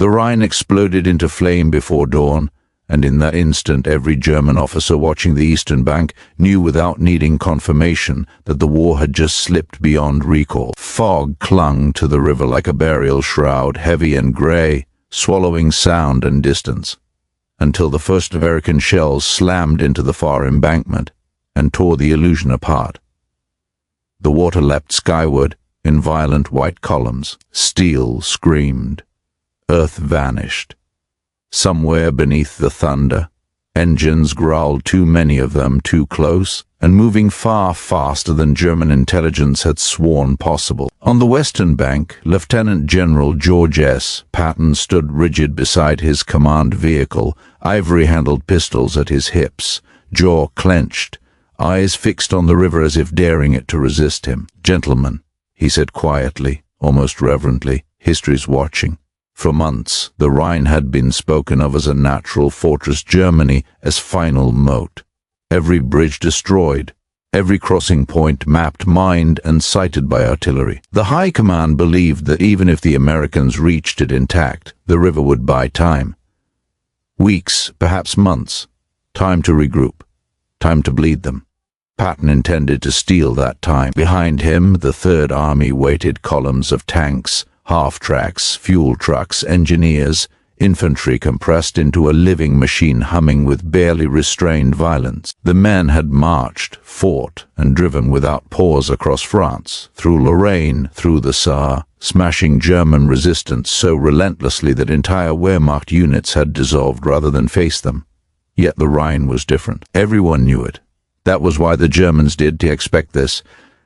The Rhine exploded into flame before dawn, and in that instant every German officer watching the eastern bank knew without needing confirmation that the war had just slipped beyond recall. Fog clung to the river like a burial shroud, heavy and grey, swallowing sound and distance, until the first American shells slammed into the far embankment and tore the illusion apart. The water leapt skyward in violent white columns. Steel screamed. Earth vanished. Somewhere beneath the thunder, engines growled, too many of them too close, and moving far faster than German intelligence had sworn possible. On the western bank, Lieutenant General George S. Patton stood rigid beside his command vehicle, ivory-handled pistols at his hips, jaw clenched, eyes fixed on the river as if daring it to resist him. "Gentlemen," he said quietly, almost reverently, "history's watching. For months, the Rhine had been spoken of as a natural fortress, Germany as final moat. Every bridge destroyed, every crossing point mapped, mined, and sighted by artillery. The High Command believed that even if the Americans reached it intact, the river would buy time. Weeks, perhaps months. Time to regroup. Time to bleed them. Patton intended to steal that time. Behind him, the Third Army waited columns of tanks, half-tracks, fuel trucks, engineers, infantry compressed into a living machine humming with barely restrained violence. The men had marched, fought, and driven without pause across France, through Lorraine, through the Saar, smashing German resistance so relentlessly that entire Wehrmacht units had dissolved rather than face them. Yet the Rhine was different. Everyone knew it. That was why the Germans did to expect this.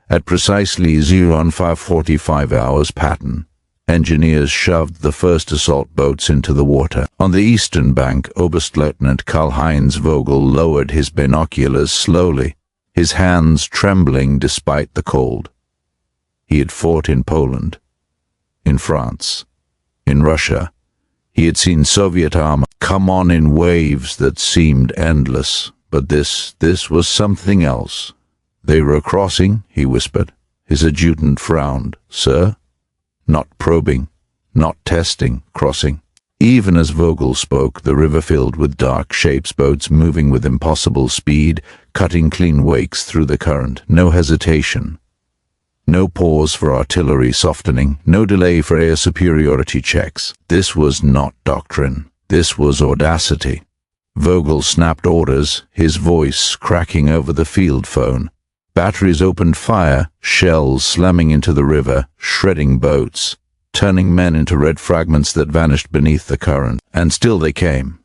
At precisely 05:45 hours, Patton, engineers shoved the first assault boats into the water. On the eastern bank, Oberstleutnant Karl-Heinz Vogel lowered his binoculars slowly, his hands trembling despite the cold. He had fought in Poland, in France, in Russia. He had seen Soviet armor come on in waves that seemed endless, but this was something else. "They were crossing," he whispered. His adjutant frowned. "Sir?" Not probing, not testing, crossing. Even as Vogel spoke, the river filled with dark shapes, boats moving with impossible speed, cutting clean wakes through the current. No hesitation. No pause for artillery softening, no delay for air superiority checks. This was not doctrine. This was audacity. Vogel snapped orders, his voice cracking over the field phone. Batteries opened fire, shells slamming into the river, shredding boats, turning men into red fragments that vanished beneath the current. And still they came.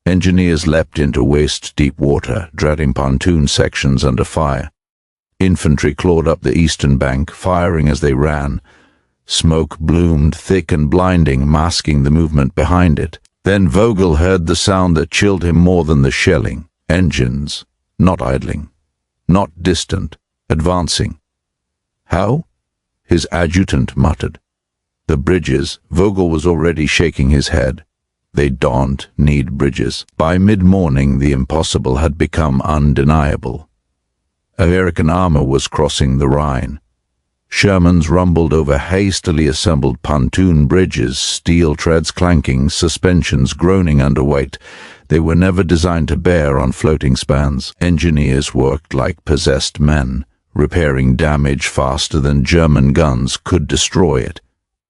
Engineers leapt into waist-deep water, dragging pontoon sections under fire. Infantry clawed up the eastern bank, firing as they ran. Smoke bloomed thick and blinding, masking the movement behind it. Then Vogel heard the sound that chilled him more than the shelling. Engines, not idling. Not distant, advancing. "How?" his adjutant muttered. "The bridges." Vogel was already shaking his head. "They don't need bridges." By mid-morning, the impossible had become undeniable. American armor was crossing the Rhine. Shermans rumbled over hastily assembled pontoon bridges, steel treads clanking, suspensions groaning under weight. They were never designed to bear on floating spans. Engineers worked like possessed men, repairing damage faster than German guns could destroy it.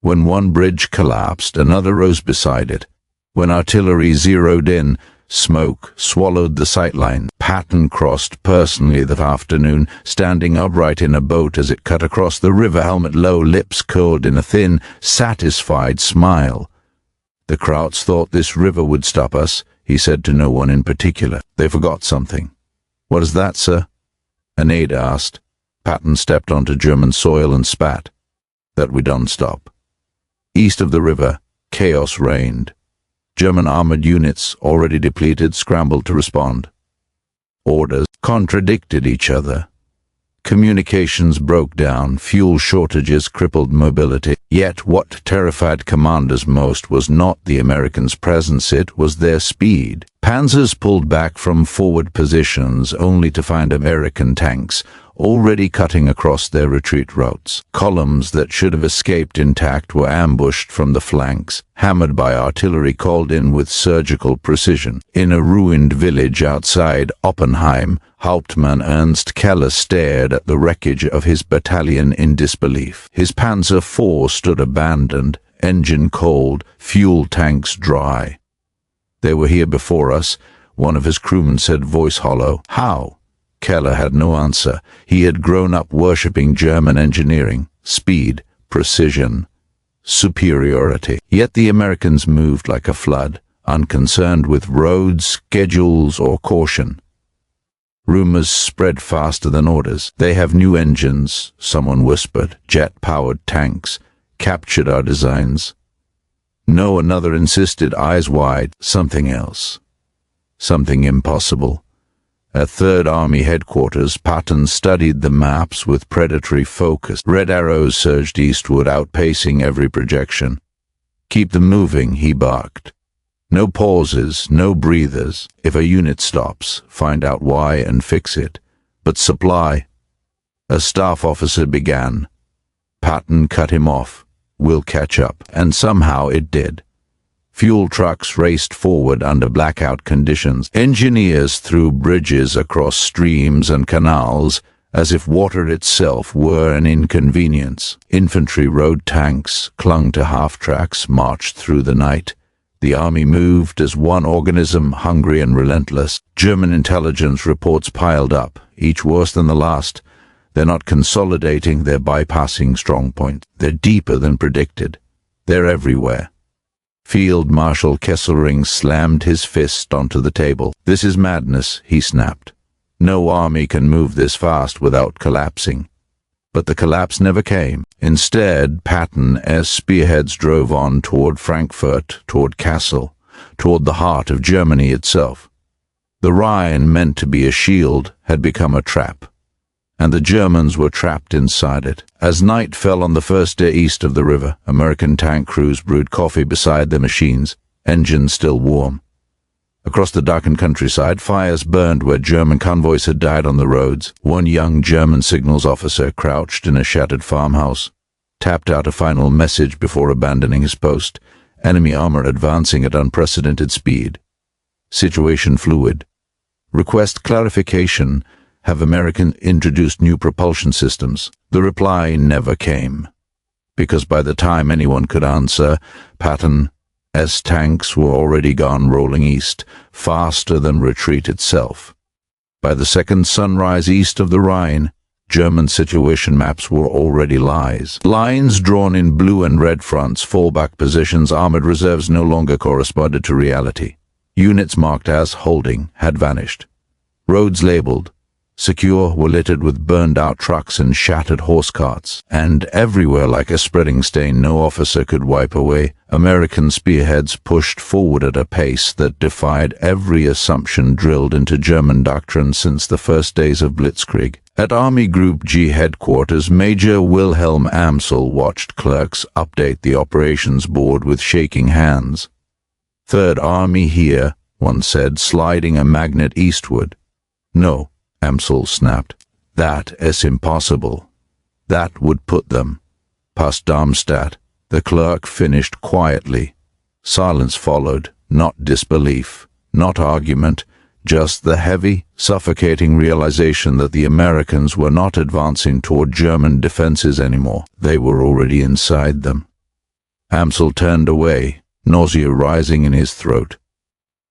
When one bridge collapsed, another rose beside it. When artillery zeroed in, smoke swallowed the sightline. Patton crossed personally that afternoon, standing upright in a boat as it cut across the river, helmet low, lips curled in a thin, satisfied smile. "The Krauts thought this river would stop us," he said to no one in particular. "They forgot something." "What is that, sir?" an aide asked. Patton stepped onto German soil and spat. "That we don't stop." East of the river, chaos reigned. German armored units, already depleted, scrambled to respond. Orders contradicted each other. Communications broke down, fuel shortages crippled mobility. Yet what terrified commanders most was not the Americans' presence, it was their speed. Panzers pulled back from forward positions only to find American tanks, already cutting across their retreat routes. Columns that should have escaped intact were ambushed from the flanks, hammered by artillery called in with surgical precision. In a ruined village outside Oppenheim, Hauptmann Ernst Keller stared at the wreckage of his battalion in disbelief. His Panzer IV stood abandoned, engine cold, fuel tanks dry. "They were here before us," one of his crewmen said, voice hollow. "How?" Keller had no answer. He had grown up worshipping German engineering, speed, precision, superiority. Yet the Americans moved like a flood, unconcerned with roads, schedules, or caution. Rumors spread faster than orders. "They have new engines," someone whispered, "jet-powered tanks, captured our designs." No, another insisted, eyes wide, something else. Something impossible. At Third Army headquarters, Patton studied the maps with predatory focus. Red arrows surged eastward, outpacing every projection. "Keep them moving," he barked. "No pauses, no breathers. If a unit stops, find out why and fix it. But supply." A staff officer began. Patton cut him off. "We'll catch up." And somehow it did. Fuel trucks raced forward under blackout conditions. Engineers threw bridges across streams and canals as if water itself were an inconvenience. Infantry rode tanks, clung to half-tracks, marched through the night. The army moved as one organism, hungry and relentless. German intelligence reports piled up, each worse than the last. They're not consolidating, they're bypassing strong points. They're deeper than predicted. They're everywhere. Field Marshal Kesselring slammed his fist onto the table. "This is madness," he snapped. "No army can move this fast without collapsing." But the collapse never came. Instead, Patton, as spearheads drove on toward Frankfurt, toward Kassel, toward the heart of Germany itself. The Rhine, meant to be a shield, had become a trap, and the Germans were trapped inside it. As night fell on the first day east of the river, American tank crews brewed coffee beside their machines, engines still warm. Across the darkened countryside, fires burned where German convoys had died on the roads. One young German signals officer, crouched in a shattered farmhouse, tapped out a final message before abandoning his post. Enemy armor advancing at unprecedented speed. Situation fluid. Request clarification. Have Americans introduced new propulsion systems? The reply never came, because by the time anyone could answer, Patton's tanks were already gone rolling east, faster than retreat itself. By the second sunrise east of the Rhine, German situation maps were already lies. Lines drawn in blue and red fronts, fallback positions, armored reserves no longer corresponded to reality. Units marked as holding had vanished. Roads labeled secure were littered with burned-out trucks and shattered horse carts, and everywhere, like a spreading stain no officer could wipe away, American spearheads pushed forward at a pace that defied every assumption drilled into German doctrine since the first days of Blitzkrieg. At Army Group G headquarters, Major Wilhelm Amsel watched clerks update the operations board with shaking hands. "Third Army here," one said, sliding a magnet eastward. "No," Amsel snapped. "That is impossible. That would put them past Darmstadt." The clerk finished quietly. Silence followed, not disbelief, not argument, just the heavy, suffocating realization that the Americans were not advancing toward German defenses anymore. They were already inside them. Amsel turned away, nausea rising in his throat.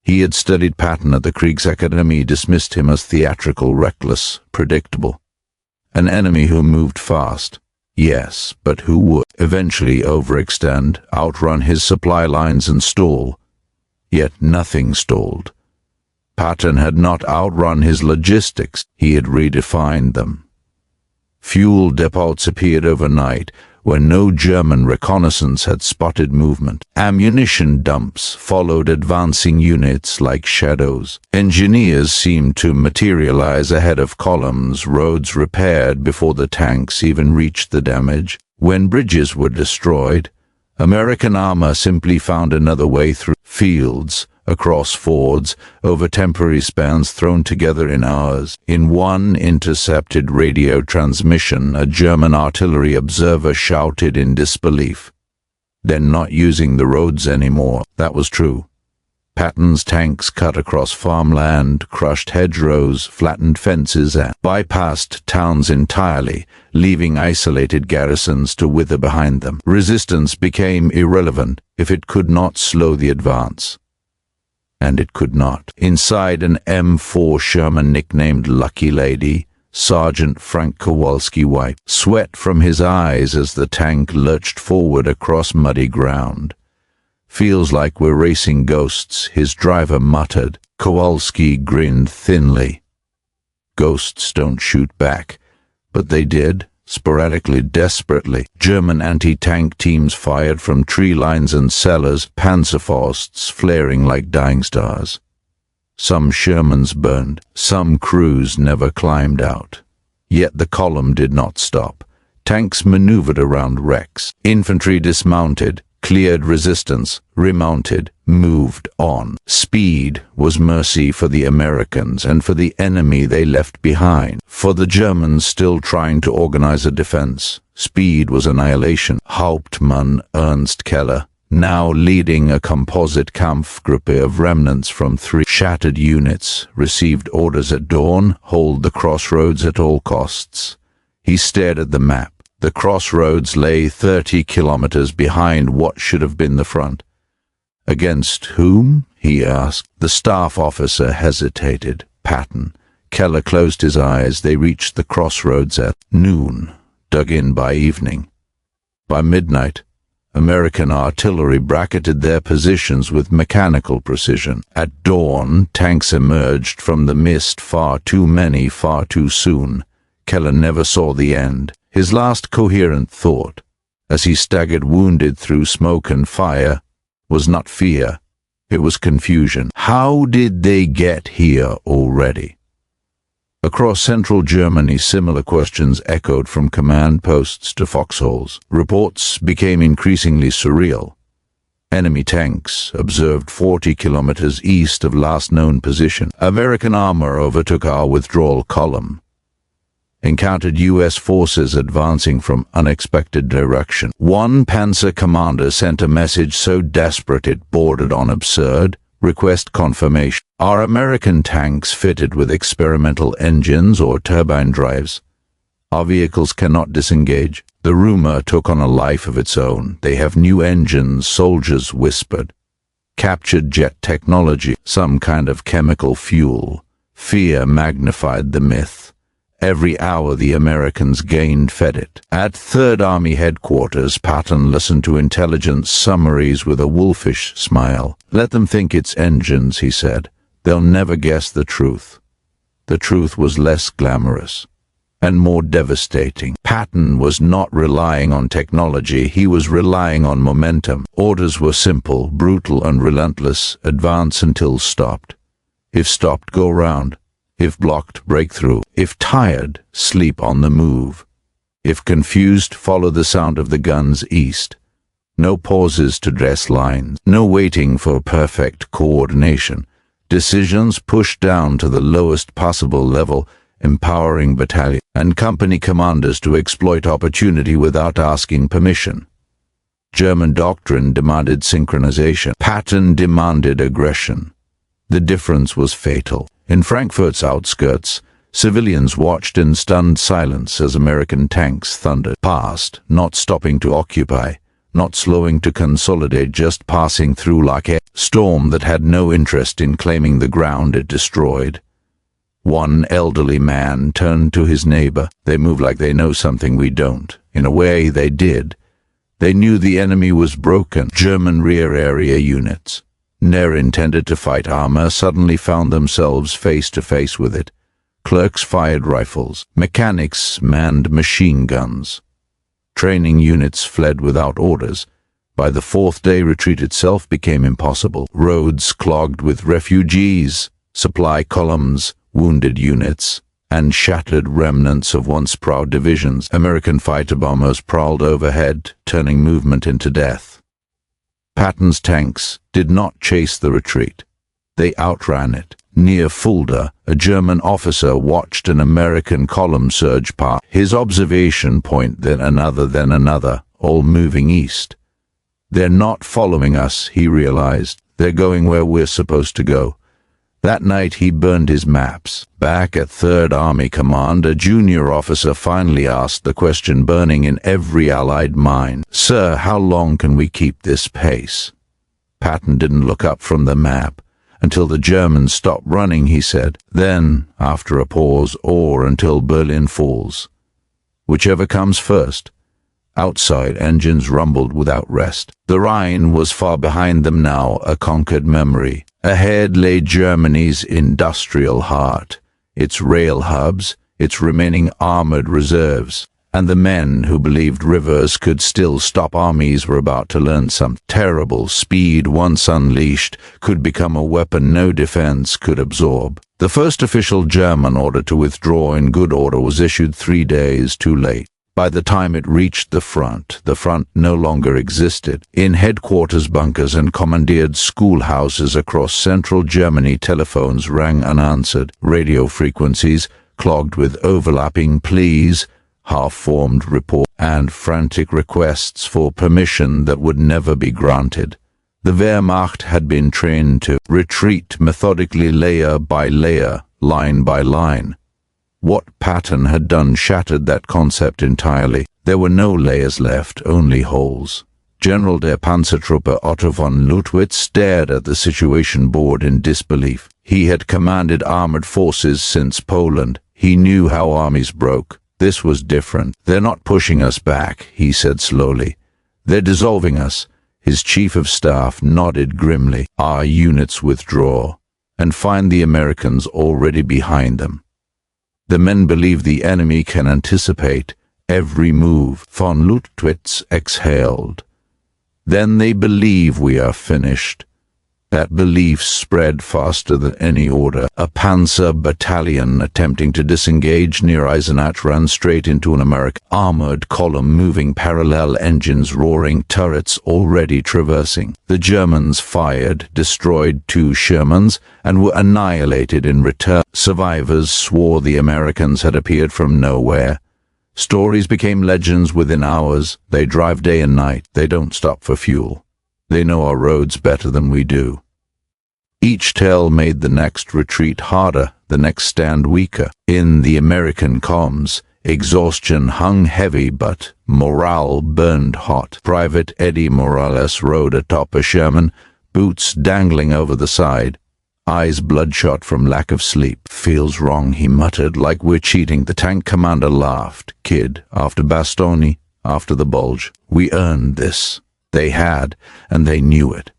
He had studied Patton at the Kriegsakademie, dismissed him as theatrical, reckless, predictable. An enemy who moved fast, yes, but who would eventually overextend, outrun his supply lines and stall. Yet nothing stalled. Patton had not outrun his logistics, he had redefined them. Fuel depots appeared overnight, where no German reconnaissance had spotted movement. Ammunition dumps followed advancing units like shadows. Engineers seemed to materialize ahead of columns, roads repaired before the tanks even reached the damage. When bridges were destroyed, American armor simply found another way through fields, across fords, over temporary spans thrown together in hours. In one intercepted radio transmission, a German artillery observer shouted in disbelief. "They're not using the roads anymore." That was true. Patton's tanks cut across farmland, crushed hedgerows, flattened fences, and bypassed towns entirely, leaving isolated garrisons to wither behind them. Resistance became irrelevant if it could not slow the advance. And it could not. Inside an M4 Sherman nicknamed Lucky Lady, Sergeant Frank Kowalski wiped sweat from his eyes as the tank lurched forward across muddy ground. "Feels like we're racing ghosts," his driver muttered. Kowalski grinned thinly. Ghosts don't shoot back, but they did, sporadically, desperately. German anti-tank teams fired from tree lines and cellars, Panzerfausts flaring like dying stars. Some Shermans burned, some crews never climbed out. Yet the column did not stop. Tanks maneuvered around wrecks. Infantry dismounted, cleared resistance, remounted, moved on. Speed was mercy for the Americans and for the enemy they left behind. For the Germans still trying to organize a defense, speed was annihilation. Hauptmann Ernst Keller, now leading a composite Kampfgruppe of remnants from 3 shattered units, received orders at dawn: hold the crossroads at all costs. He stared at the map. The crossroads lay 30 kilometers behind what should have been the front. "Against whom?" he asked. The staff officer hesitated. Patton. Keller closed his eyes. They reached the crossroads at noon, dug in by evening. By midnight, American artillery bracketed their positions with mechanical precision. At dawn, tanks emerged from the mist, far too many, far too soon. Keller never saw the end. His last coherent thought, as he staggered wounded through smoke and fire, was not fear, it was confusion. How did they get here already? Across central Germany, similar questions echoed from command posts to foxholes. Reports became increasingly surreal. Enemy tanks observed 40 kilometers east of last known position. American armor overtook our withdrawal column. Encountered U.S. forces advancing from unexpected direction. One Panzer commander sent a message so desperate it bordered on absurd. Request confirmation. Are American tanks fitted with experimental engines or turbine drives? Our vehicles cannot disengage. The rumor took on a life of its own. They have new engines, soldiers whispered. Captured jet technology, some kind of chemical fuel. Fear magnified the myth. Every hour the Americans fed it. At Third Army headquarters, Patton listened to intelligence summaries with a wolfish smile. "Let them think it's engines," he said. "They'll never guess the truth." The truth was less glamorous and more devastating. Patton was not relying on technology, he was relying on momentum. Orders were simple, brutal and relentless: advance until stopped. If stopped, go round. If blocked, break through. If tired, sleep on the move. If confused, follow the sound of the guns east. No pauses to dress lines, no waiting for perfect coordination. Decisions pushed down to the lowest possible level, empowering battalion and company commanders to exploit opportunity without asking permission. German doctrine demanded synchronization. Patton demanded aggression. The difference was fatal. In Frankfurt's outskirts, civilians watched in stunned silence as American tanks thundered past, not stopping to occupy, not slowing to consolidate, just passing through like a storm that had no interest in claiming the ground it destroyed. One elderly man turned to his neighbor. "They move like they know something we don't." In a way, they did. They knew the enemy was broken. German rear area units, ne'er intended to fight armor, suddenly found themselves face to face with it. Clerks fired rifles. Mechanics manned machine guns. Training units fled without orders. By the fourth day, retreat itself became impossible. Roads clogged with refugees, supply columns, wounded units, and shattered remnants of once proud divisions. American fighter bombers prowled overhead, turning movement into death. Patton's tanks did not chase the retreat. They outran it. Near Fulda, a German officer watched an American column surge past. His observation point, then another, all moving east. They're not following us, he realized. They're going where we're supposed to go. That night he burned his maps. Back at 3rd Army Command, a junior officer finally asked the question burning in every Allied mind. "Sir, how long can we keep this pace?" Patton didn't look up from the map. "Until the Germans stop running," he said. "Then, after a pause, or until Berlin falls. Whichever comes first." Outside, engines rumbled without rest. The Rhine was far behind them now, a conquered memory. Ahead lay Germany's industrial heart, its rail hubs, its remaining armored reserves. And the men who believed rivers could still stop armies were about to learn some terrible speed, once unleashed, could become a weapon no defense could absorb. The first official German order to withdraw in good order was issued 3 days too late. By the time it reached the front no longer existed. In headquarters bunkers and commandeered schoolhouses across central Germany, telephones rang unanswered, radio frequencies clogged with overlapping pleas, half-formed reports, and frantic requests for permission that would never be granted. The Wehrmacht had been trained to retreat methodically, layer by layer, line by line. What Patton had done shattered that concept entirely. There were no layers left, only holes. General der Panzertruppe Otto von Lutwitz stared at the situation board in disbelief. He had commanded armored forces since Poland. He knew how armies broke. This was different. "They're not pushing us back," he said slowly. "They're dissolving us." His chief of staff nodded grimly. "Our units withdraw, and find the Americans already behind them. The men believe the enemy can anticipate every move." Von Lutwitz exhaled. "Then they believe we are finished." That belief spread faster than any order. A Panzer battalion attempting to disengage near Eisenach ran straight into an American armored column, moving parallel, engines roaring, turrets already traversing. The Germans fired, destroyed 2 Shermans, and were annihilated in return. Survivors swore the Americans had appeared from nowhere. Stories became legends within hours. They drive day and night. They don't stop for fuel. They know our roads better than we do. Each tale made the next retreat harder, the next stand weaker. In the American comms, exhaustion hung heavy, but morale burned hot. Private Eddie Morales rode atop a Sherman, boots dangling over the side, eyes bloodshot from lack of sleep. "Feels wrong," he muttered, "like we're cheating." The tank commander laughed. "Kid, after Bastogne, after the Bulge, we earned this." They had, and they knew it.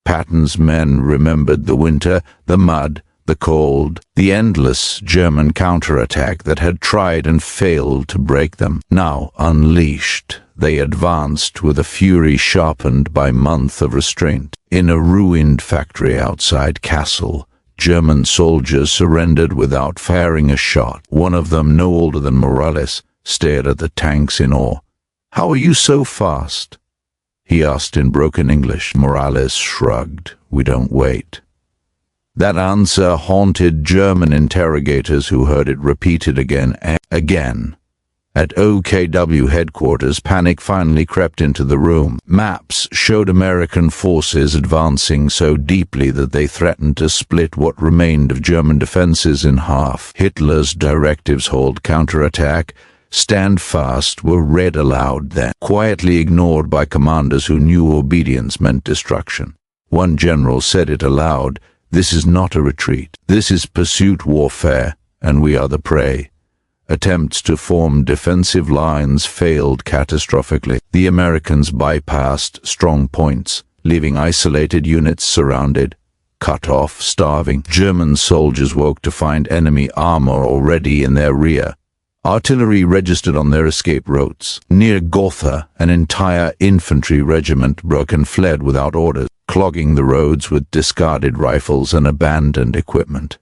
Patton's men remembered the winter, the mud, the cold, the endless German counterattack that had tried and failed to break them. Now, unleashed, they advanced with a fury sharpened by months of restraint. In a ruined factory outside Kassel, German soldiers surrendered without firing a shot. One of them, no older than Morales, stared at the tanks in awe. "How are you so fast?" he asked in broken English. Morales shrugged. "We don't wait." That answer haunted German interrogators who heard it repeated again and again. At OKW headquarters, panic finally crept into the room. Maps showed American forces advancing so deeply that they threatened to split what remained of German defenses in half. Hitler's directives: hold, counterattack, stand fast, were read aloud then, quietly ignored by commanders who knew obedience meant destruction. One general said it aloud: "This is not a retreat. This is pursuit warfare, and we are the prey." Attempts to form defensive lines failed catastrophically. The Americans bypassed strong points, leaving isolated units surrounded, cut off, starving. German soldiers woke to find enemy armor already in their rear. Artillery registered on their escape routes. Near Gotha, an entire infantry regiment broke and fled without orders, clogging the roads with discarded rifles and abandoned equipment.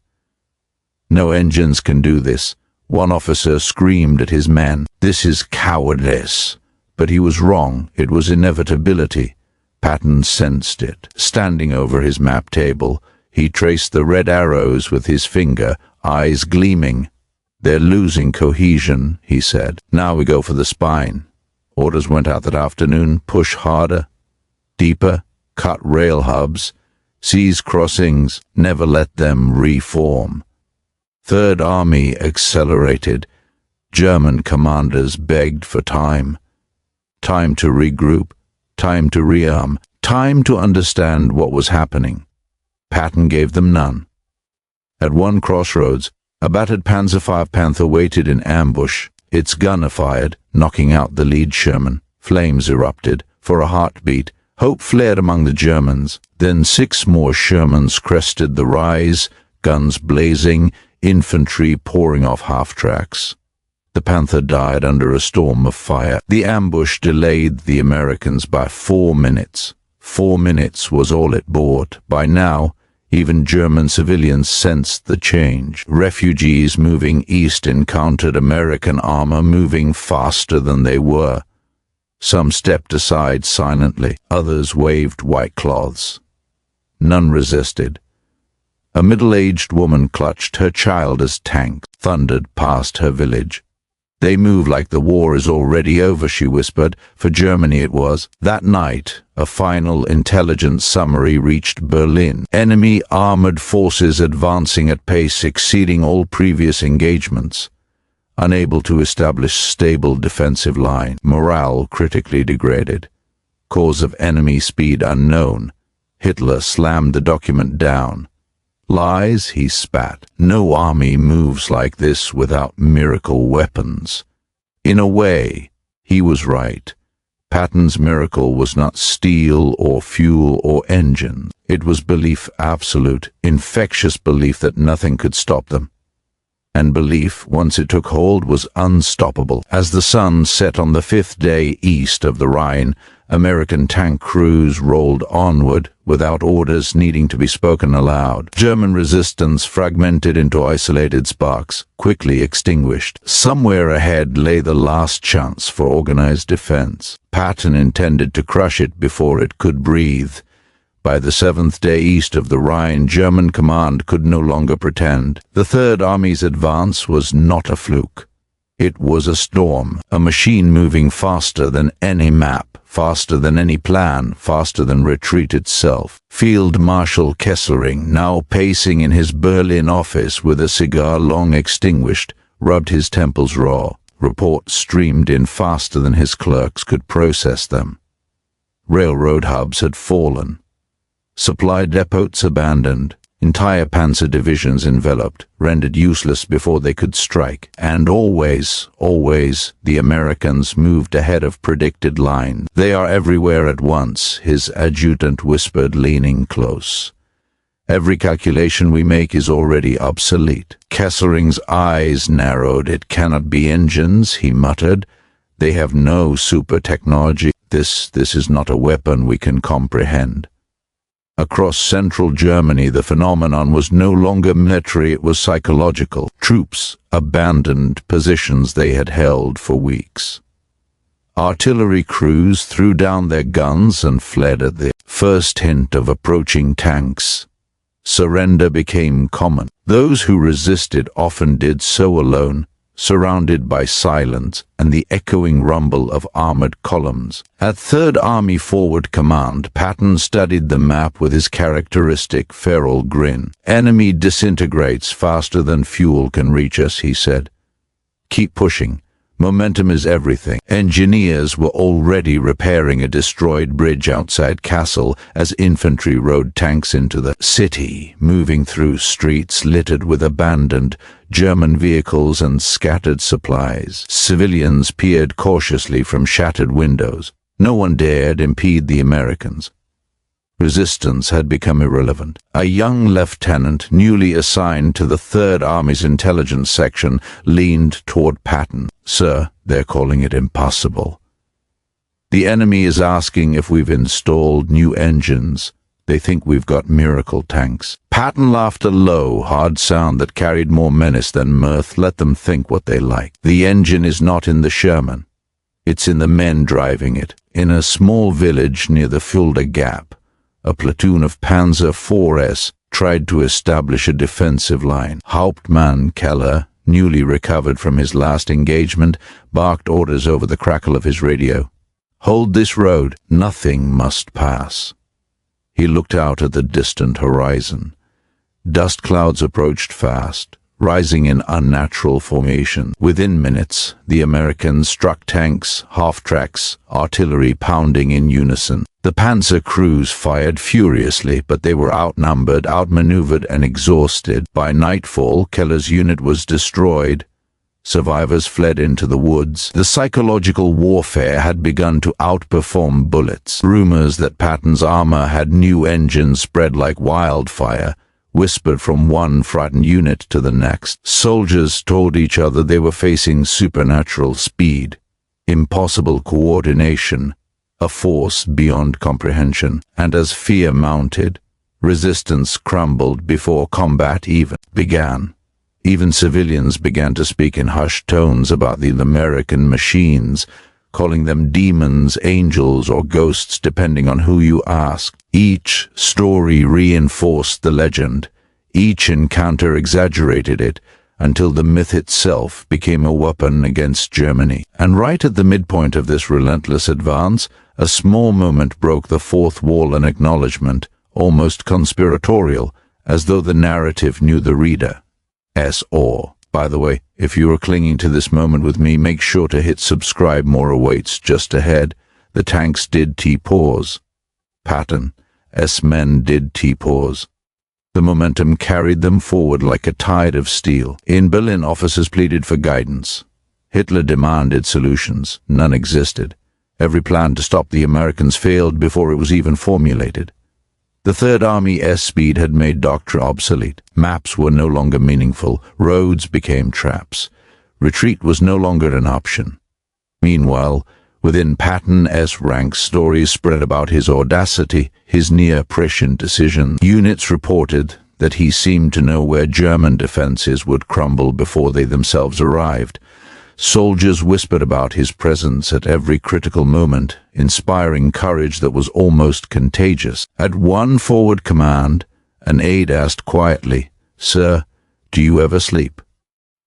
"No engines can do this," one officer screamed at his men. "This is cowardice." But he was wrong. It was inevitability. Patton sensed it. Standing over his map table, He traced the red arrows with his finger, eyes gleaming. "They're losing cohesion," he said. "Now we go for the spine." Orders went out that afternoon: push harder, deeper, cut rail hubs, seize crossings, never let them reform. Third Army accelerated. German commanders begged for time. Time to regroup, time to rearm, time to understand what was happening. Patton gave them none. At one crossroads, a battered Panzer V Panther waited in ambush. Its gunner fired, knocking out the lead Sherman. Flames erupted. For a heartbeat, hope flared among the Germans. Then 6 more Shermans crested the rise, guns blazing, infantry pouring off half-tracks. The Panther died under a storm of fire. The ambush delayed the Americans by 4 minutes. 4 minutes was all it bought. By now, even German civilians sensed the change. Refugees moving east encountered American armor moving faster than they were. Some stepped aside silently, others waved white cloths. None resisted. A middle-aged woman clutched her child as tanks thundered past her village. "They move like the war is already over," she whispered. For Germany it was. That night, a final intelligence summary reached Berlin. Enemy armored forces advancing at pace exceeding all previous engagements. Unable to establish stable defensive line. Morale critically degraded. Cause of enemy speed unknown. Hitler slammed the document down. "Lies," he spat. "No army moves like this without miracle weapons." In a way, he was right. Patton's miracle was not steel or fuel or engine. It was belief, absolute, infectious belief that nothing could stop them. And belief, once it took hold, was unstoppable. As the sun set on the 5th day east of the Rhine, American tank crews rolled onward, without orders needing to be spoken aloud. German resistance fragmented into isolated sparks, quickly extinguished. Somewhere ahead lay the last chance for organized defense. Patton intended to crush it before it could breathe. By the 7th day east of the Rhine, German command could no longer pretend. The Third Army's advance was not a fluke. It was a storm, a machine moving faster than any map, faster than any plan, faster than retreat itself. Field Marshal Kesselring, now pacing in his Berlin office with a cigar long extinguished, rubbed his temples raw. Reports streamed in faster than his clerks could process them. Railroad hubs had fallen. Supply depots abandoned. Entire Panzer divisions enveloped, rendered useless before they could strike. And always, the Americans moved ahead of predicted line. "They are everywhere at once," his adjutant whispered, leaning close. "Every calculation we make is already obsolete." Kesselring's eyes narrowed. "It cannot be engines," he muttered. "They have no super technology. This is not a weapon we can comprehend." Across central Germany, the phenomenon was no longer military, it was psychological. Troops abandoned positions they had held for weeks. Artillery crews threw down their guns and fled at the first hint of approaching tanks. Surrender became common. Those who resisted often did so alone, surrounded by silence and the echoing rumble of armored columns. At Third Army Forward Command, Patton studied the map with his characteristic feral grin. "Enemy disintegrates faster than fuel can reach us," he said. "Keep pushing. Momentum is everything." Engineers were already repairing a destroyed bridge outside Kassel as infantry rode tanks into the city, moving through streets littered with abandoned German vehicles and scattered supplies. Civilians peered cautiously from shattered windows. No one dared impede the Americans. Resistance had become irrelevant. A young lieutenant, newly assigned to the Third Army's intelligence section, leaned toward Patton. "Sir, they're calling it impossible. The enemy is asking if we've installed new engines. They think we've got miracle tanks." Patton laughed a low, hard sound that carried more menace than mirth. "Let them think what they like. The engine is not in the Sherman. It's in the men driving it." In a small village near the Fulda Gap, a platoon of Panzer IVs tried to establish a defensive line. Hauptmann Keller, newly recovered from his last engagement, barked orders over the crackle of his radio. "Hold this road. Nothing must pass." He looked out at the distant horizon. Dust clouds approached fast, rising in unnatural formation. Within minutes, the Americans struck tanks, half-tracks, artillery pounding in unison. The Panzer crews fired furiously, but they were outnumbered, outmaneuvered, and exhausted. By nightfall, Keller's unit was destroyed. Survivors fled into the woods. The psychological warfare had begun to outperform bullets. Rumors that Patton's armor had new engines spread like wildfire, whispered from one frightened unit to the next. Soldiers told each other they were facing supernatural speed, impossible coordination, a force beyond comprehension. And as fear mounted, resistance crumbled before combat even began. Even civilians began to speak in hushed tones about the American machines, calling them demons, angels, or ghosts depending on who you asked. Each story reinforced the legend. Each encounter exaggerated it, until the myth itself became a weapon against Germany. And right at the midpoint of this relentless advance, a small moment broke the fourth wall, an acknowledgement, almost conspiratorial, as though the narrative knew the reader. Or, by the way, if you are clinging to this moment with me, make sure to hit subscribe. More awaits just ahead. The tanks did T-pause. Patton, men did T-pause. The momentum carried them forward like a tide of steel. In Berlin, officers pleaded for guidance. Hitler demanded solutions. None existed. Every plan to stop the Americans failed before it was even formulated. The Third Army's speed had made doctrine obsolete. Maps were no longer meaningful. Roads became traps. Retreat was no longer an option. Meanwhile, within Patton's ranks, stories spread about his audacity, his near-prescient decision. Units reported that he seemed to know where German defenses would crumble before they themselves arrived. Soldiers whispered about his presence at every critical moment, inspiring courage that was almost contagious. At one forward command, an aide asked quietly, "Sir, do you ever sleep?"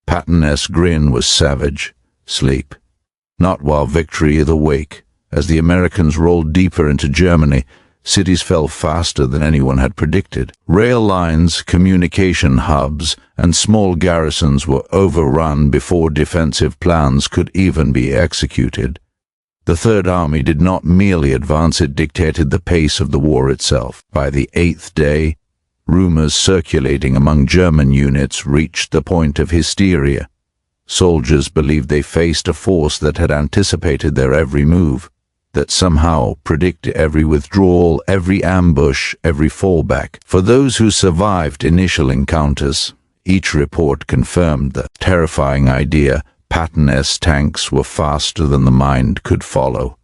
Patton's grin was savage. Sleep. Not while victory is awake. As the Americans rolled deeper into Germany, cities fell faster than anyone had predicted. Rail lines, communication hubs, and small garrisons were overrun before defensive plans could even be executed. The Third Army did not merely advance, it dictated the pace of the war itself. By the 8th day, rumors circulating among German units reached the point of hysteria. Soldiers believed they faced a force that had anticipated their every move, that somehow predicted every withdrawal, every ambush, every fallback. For those who survived initial encounters, each report confirmed the terrifying idea: Patton's tanks were faster than the mind could follow.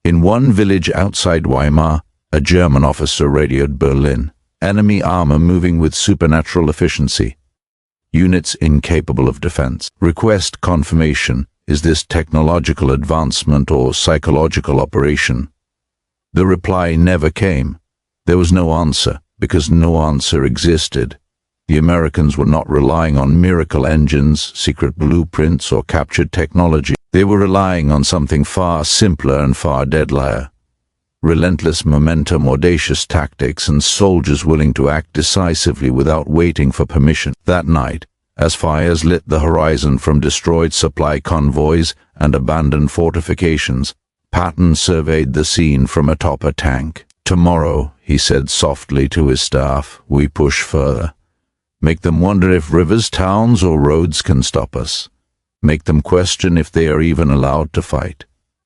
In one village outside Weimar, a German officer radioed Berlin. Enemy armor moving with supernatural efficiency. Units incapable of defense. Request confirmation. Is this technological advancement or psychological operation? The reply never came. There was no answer, because no answer existed. The Americans were not relying on miracle engines, secret blueprints, or captured technology. They were relying on something far simpler and far deadlier. Relentless momentum, audacious tactics, and soldiers willing to act decisively without waiting for permission. That night, as fires lit the horizon from destroyed supply convoys and abandoned fortifications, Patton surveyed the scene from atop a tank. "Tomorrow," he said softly to his staff, "we push further. Make them wonder if rivers, towns, or roads can stop us. Make them question if they are even allowed to fight.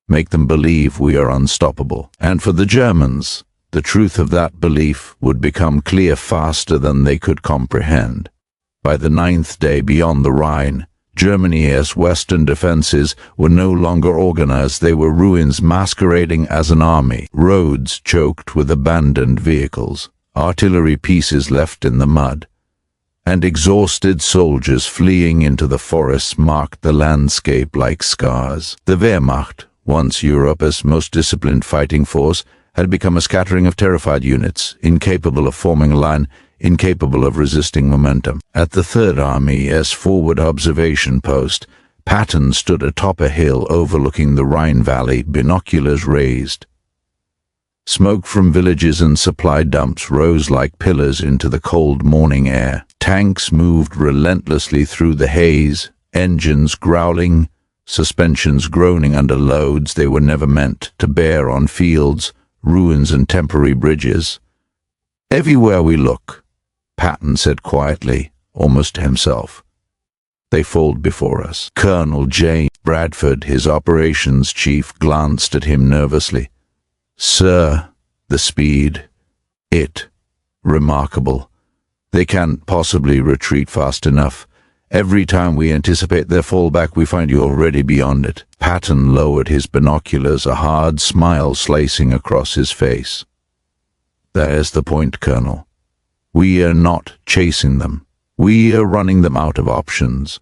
Make them believe we are unstoppable." And for the Germans, the truth of that belief would become clear faster than they could comprehend. By the 9th day, beyond the Rhine, Germany's western defenses were no longer organized. They were ruins masquerading as an army. Roads choked with abandoned vehicles, artillery pieces left in the mud, and exhausted soldiers fleeing into the forests marked the landscape like scars. The Wehrmacht, once Europe's most disciplined fighting force, had become a scattering of terrified units, incapable of forming a line, incapable of resisting momentum. At the Third Army's forward observation post, Patton stood atop a hill overlooking the Rhine valley, binoculars raised. Smoke from villages and supply dumps rose like pillars into the cold morning air. Tanks moved relentlessly through the haze, engines growling, suspensions groaning under loads they were never meant to bear on fields, ruins and temporary bridges. "Everywhere we look," Patton said quietly, almost to himself. "They fold before us." Colonel James Bradford, his operations chief, glanced at him nervously. "Sir, the speed, remarkable. They can't possibly retreat fast enough. Every time we anticipate their fallback, we find you already beyond it." Patton lowered his binoculars, a hard smile slicing across his face. "There's the point, Colonel. We are not chasing them. We are running them out of options."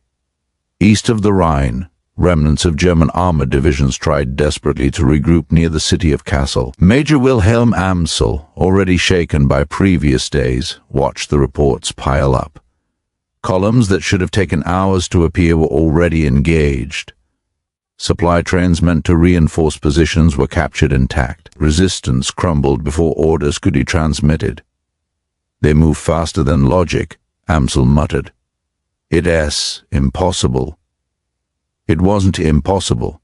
East of the Rhine, remnants of German armored divisions tried desperately to regroup near the city of Kassel. Major Wilhelm Amsel, already shaken by previous days, watched the reports pile up. Columns that should have taken hours to appear were already engaged. Supply trains meant to reinforce positions were captured intact. Resistance crumbled before orders could be transmitted. "They move faster than logic," Amsel muttered. "It's impossible." It wasn't impossible.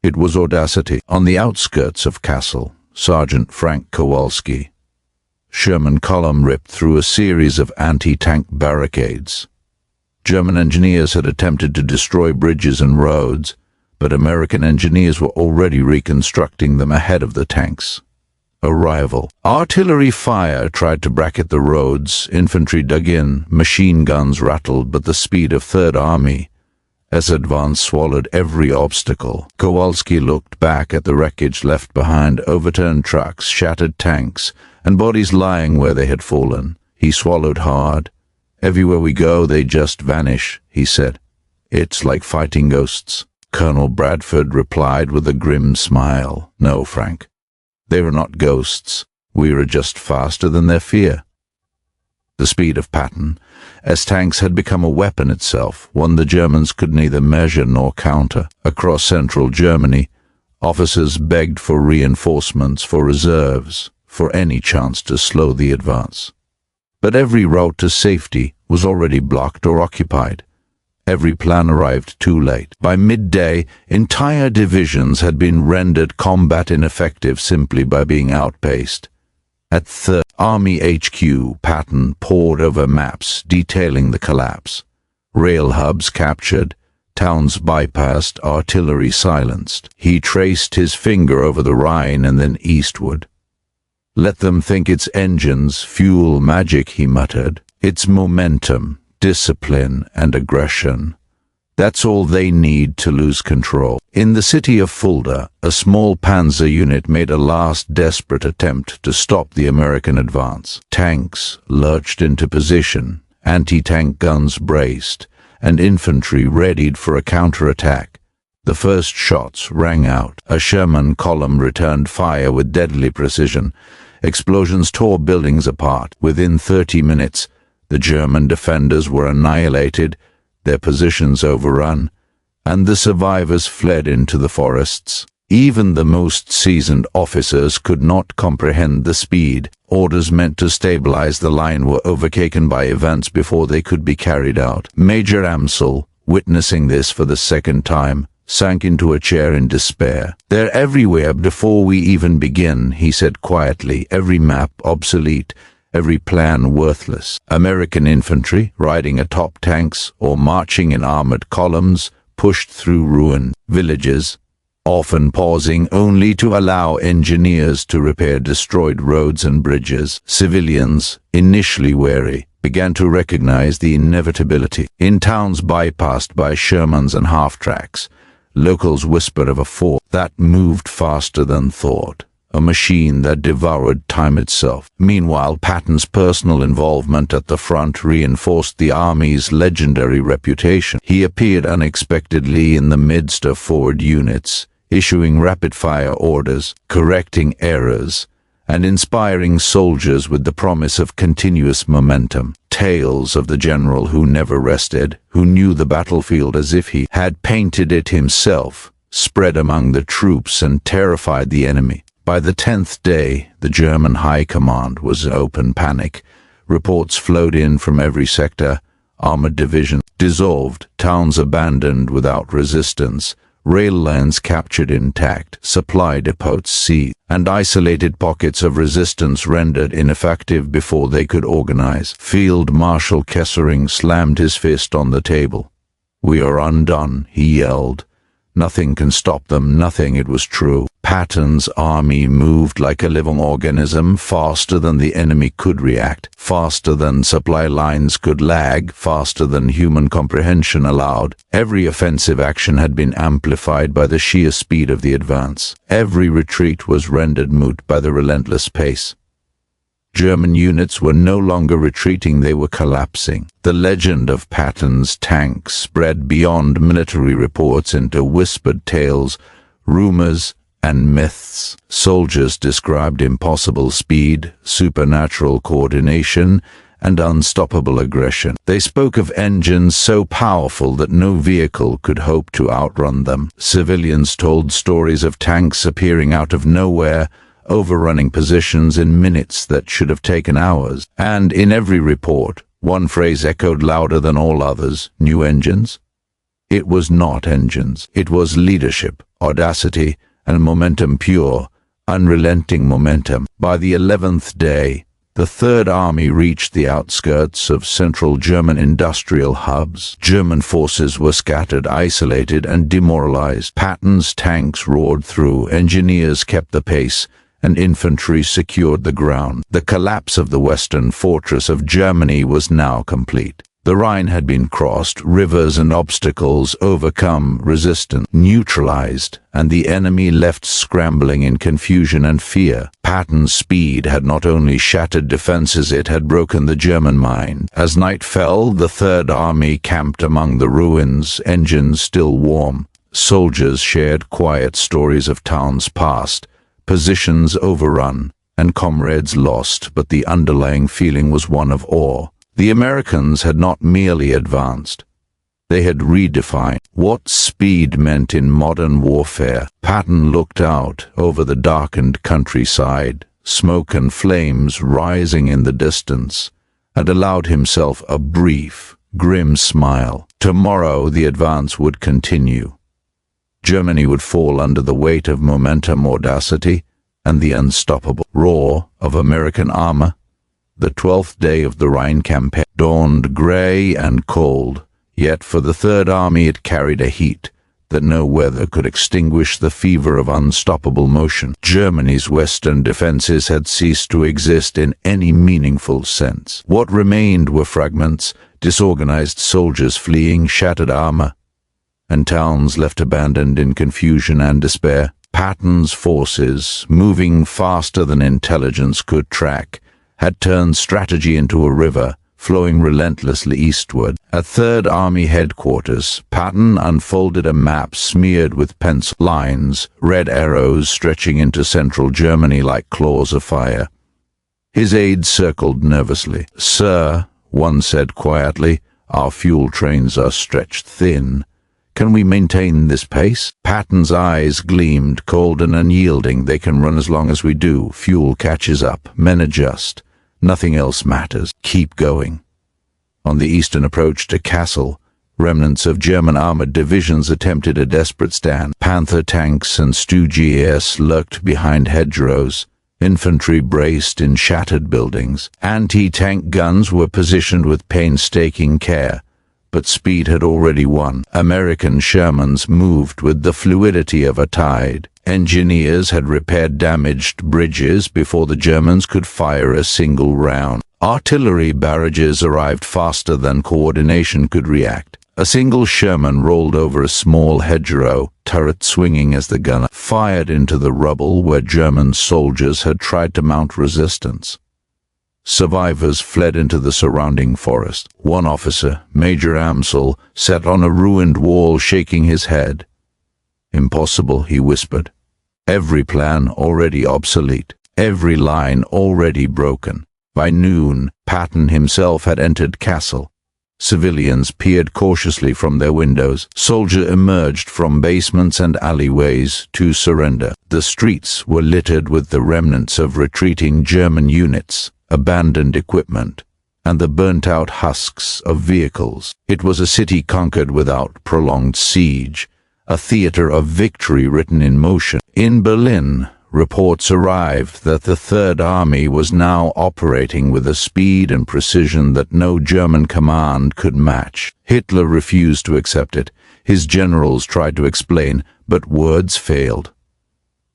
It was audacity. On the outskirts of Kassel, Sergeant Frank Kowalski. Sherman column ripped through a series of anti-tank barricades. German engineers had attempted to destroy bridges and roads, but American engineers were already reconstructing them ahead of the tanks' arrival. Artillery fire tried to bracket the roads, infantry dug in, machine guns rattled, but the speed of Third Army as advance swallowed every obstacle. Kowalski looked back at the wreckage left behind, overturned trucks, shattered tanks, and bodies lying where they had fallen. He swallowed hard. "Everywhere we go, they just vanish," he said. "It's like fighting ghosts." Colonel Bradford replied with a grim smile. "No, Frank. They are not ghosts. We are just faster than their fear." The speed of Patton, as tanks had become a weapon itself, one the Germans could neither measure nor counter. Across central Germany, officers begged for reinforcements, for reserves, for any chance to slow the advance. But every route to safety was already blocked or occupied. Every plan arrived too late. By midday, entire divisions had been rendered combat ineffective simply by being outpaced. At Third Army HQ, Patton pored over maps detailing the collapse. Rail hubs captured, towns bypassed, artillery silenced. He traced his finger over the Rhine and then eastward. "Let them think it's engines, fuel, magic," he muttered. "It's momentum, discipline, and aggression. That's all they need to lose control." In the city of Fulda, a small Panzer unit made a last desperate attempt to stop the American advance. Tanks lurched into position, anti-tank guns braced, and infantry readied for a counterattack. The first shots rang out. A Sherman column returned fire with deadly precision. Explosions tore buildings apart. Within 30 minutes, the German defenders were annihilated, their positions overrun, and the survivors fled into the forests. Even the most seasoned officers could not comprehend the speed. Orders meant to stabilize the line were overtaken by events before they could be carried out. Major Amsel, witnessing this for the second time, sank into a chair in despair. "They're everywhere before we even begin," he said quietly, "every map obsolete, every plan worthless. American infantry, riding atop tanks or marching in armored columns, pushed through ruined villages, often pausing only to allow engineers to repair destroyed roads and bridges. Civilians, initially wary, began to recognize the inevitability. In towns bypassed by Shermans and half-tracks, locals whispered of a force that moved faster than thought, a machine that devoured time itself. Meanwhile, Patton's personal involvement at the front reinforced the Army's legendary reputation. He appeared unexpectedly in the midst of forward units, issuing rapid-fire orders, correcting errors, and inspiring soldiers with the promise of continuous momentum. Tales of the general who never rested, who knew the battlefield as if he had painted it himself, spread among the troops and terrified the enemy. By the 10th day, the German high command was in open panic. Reports flowed in from every sector: armored divisions dissolved, towns abandoned without resistance, rail lines captured intact, supply depots seized, and isolated pockets of resistance rendered ineffective before they could organize. Field Marshal Kesselring slammed his fist on the table. "We are undone," he yelled. "Nothing can stop them, nothing." It was true. Patton's army moved like a living organism, faster than the enemy could react, faster than supply lines could lag, faster than human comprehension allowed. Every offensive action had been amplified by the sheer speed of the advance. Every retreat was rendered moot by the relentless pace. German units were no longer retreating, they were collapsing. The legend of Patton's tanks spread beyond military reports into whispered tales, rumors, and myths. Soldiers described impossible speed, supernatural coordination, and unstoppable aggression. They spoke of engines so powerful that no vehicle could hope to outrun them. Civilians told stories of tanks appearing out of nowhere, overrunning positions in minutes that should have taken hours. And in every report, one phrase echoed louder than all others: new engines. It was not engines. It was leadership, audacity, and momentum, pure, unrelenting momentum. By the 11th day, the Third Army reached the outskirts of central German industrial hubs. German forces were scattered, isolated, and demoralized. Patton's tanks roared through, engineers kept the pace, and infantry secured the ground. The collapse of the western fortress of Germany was now complete. The Rhine had been crossed, rivers and obstacles overcome, resistance neutralized, and the enemy left scrambling in confusion and fear. Patton's speed had not only shattered defenses, it had broken the German mind. As night fell, the Third Army camped among the ruins, engines still warm. Soldiers shared quiet stories of towns past, positions overrun, and comrades lost, but the underlying feeling was one of awe. The Americans had not merely advanced. They had redefined what speed meant in modern warfare. Patton looked out over the darkened countryside, smoke and flames rising in the distance, and allowed himself a brief, grim smile. Tomorrow the advance would continue. Germany would fall under the weight of momentum, audacity, and the unstoppable roar of American armor. The 12th day of the Rhine campaign dawned gray and cold, yet for the Third Army it carried a heat that no weather could extinguish, the fever of unstoppable motion. Germany's western defenses had ceased to exist in any meaningful sense. What remained were fragments, disorganized soldiers fleeing, shattered armor, and towns left abandoned in confusion and despair. Patton's forces, moving faster than intelligence could track, had turned strategy into a river, flowing relentlessly eastward. At Third Army headquarters, Patton unfolded a map smeared with pencil lines, red arrows stretching into central Germany like claws of fire. His aides circled nervously. "Sir," one said quietly, "our fuel trains are stretched thin. Can we maintain this pace?" Patton's eyes gleamed, cold and unyielding. "They can run as long as we do. Fuel catches up. Men adjust. Nothing else matters. Keep going." On the eastern approach to Kassel, remnants of German armored divisions attempted a desperate stand. Panther tanks and Stu-GS lurked behind hedgerows. Infantry braced in shattered buildings. Anti-tank guns were positioned with painstaking care, but speed had already won. American Shermans moved with the fluidity of a tide. Engineers had repaired damaged bridges before the Germans could fire a single round. Artillery barrages arrived faster than coordination could react. A single Sherman rolled over a small hedgerow, turret swinging as the gunner fired into the rubble where German soldiers had tried to mount resistance. Survivors fled into the surrounding forest. One officer, Major Amsel, sat on a ruined wall shaking his head. "Impossible," he whispered. "Every plan already obsolete." every line already broken. By noon, Patton himself had entered Castle. Civilians peered cautiously from their windows. Soldiers emerged from basements and alleyways to surrender. The streets were littered with the remnants of retreating German units, abandoned equipment, and the burnt-out husks of vehicles. It was a city conquered without prolonged siege, a theater of victory written in motion. In Berlin, reports arrived that the Third Army was now operating with a speed and precision that no German command could match. Hitler refused to accept it. His generals tried to explain, but words failed.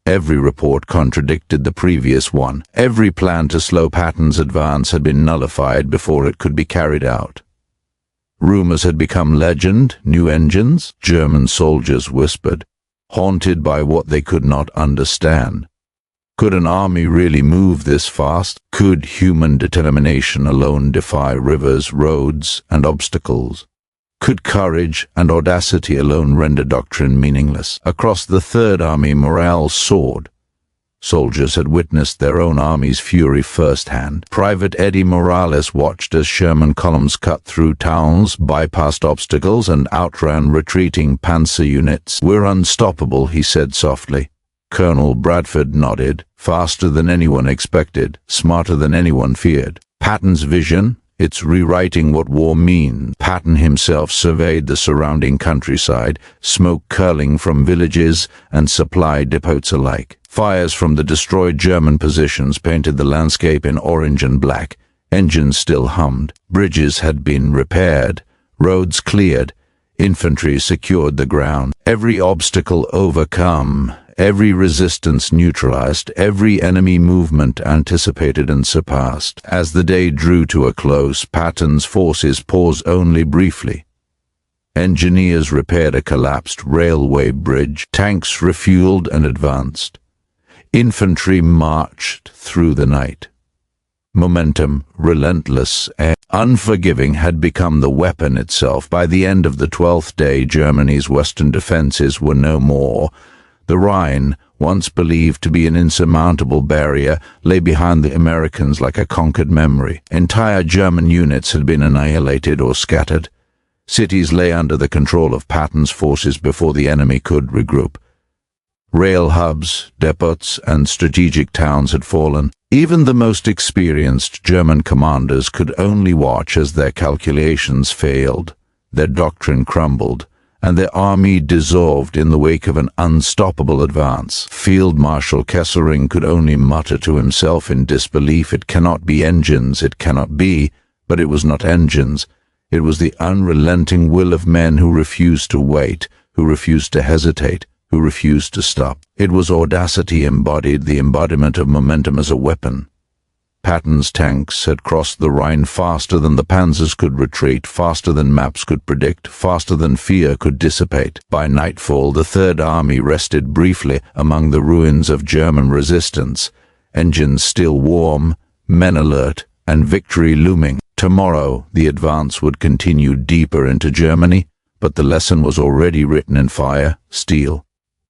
Every report contradicted the previous one. Every plan to slow Patton's advance had been nullified before it could be carried out. Rumors had become legend. New engines, German soldiers whispered, haunted by what they could not understand. Could an army really move this fast? Could human determination alone defy rivers, roads, and obstacles? Could courage and audacity alone render doctrine meaningless? Across the Third Army, morale soared. Soldiers had witnessed their own army's fury firsthand. Private Eddie Morales watched as Sherman columns cut through towns, bypassed obstacles, and outran retreating Panzer units. "We're unstoppable," he said softly. Colonel Bradford nodded. "Faster than anyone expected, smarter than anyone feared." Patton's vision? It's rewriting what war means. Patton himself surveyed the surrounding countryside, smoke curling from villages and supply depots alike. Fires from the destroyed German positions painted the landscape in orange and black. Engines still hummed. Bridges had been repaired, roads cleared, infantry secured the ground. Every obstacle overcome, every resistance neutralized, every enemy movement anticipated and surpassed. As the day drew to a close, Patton's forces paused only briefly. Engineers repaired a collapsed railway bridge. Tanks refueled and advanced. Infantry marched through the night. Momentum, relentless and unforgiving, had become the weapon itself. By the end of the 12th day, Germany's western defenses were no more. The Rhine, once believed to be an insurmountable barrier, lay behind the Americans like a conquered memory. Entire German units had been annihilated or scattered. Cities lay under the control of Patton's forces before the enemy could regroup. Rail hubs, depots, and strategic towns had fallen. Even the most experienced German commanders could only watch as their calculations failed, their doctrine crumbled, and their army dissolved in the wake of an unstoppable advance. Field Marshal Kesselring could only mutter to himself in disbelief, "It cannot be engines, it cannot be." But it was not engines. It was the unrelenting will of men who refused to wait, who refused to hesitate, who refused to stop. It was audacity embodied, the embodiment of momentum as a weapon. Patton's tanks had crossed the Rhine faster than the Panzers could retreat, faster than maps could predict, faster than fear could dissipate. By nightfall, the Third Army rested briefly among the ruins of German resistance, engines still warm, men alert, and victory looming. Tomorrow, the advance would continue deeper into Germany, but the lesson was already written in fire, steel,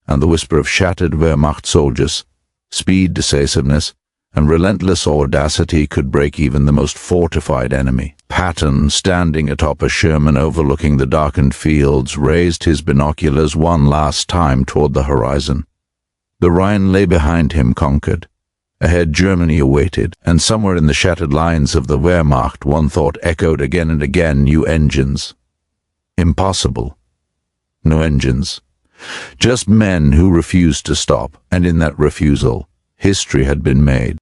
and the whisper of shattered Wehrmacht soldiers. Speed, decisiveness, and relentless audacity could break even the most fortified enemy. Patton, standing atop a Sherman overlooking the darkened fields, raised his binoculars one last time toward the horizon. The Rhine lay behind him, conquered. Ahead, Germany awaited, and somewhere in the shattered lines of the Wehrmacht, one thought echoed again and again: new engines. Impossible. No engines. Just men who refused to stop, and in that refusal, history had been made.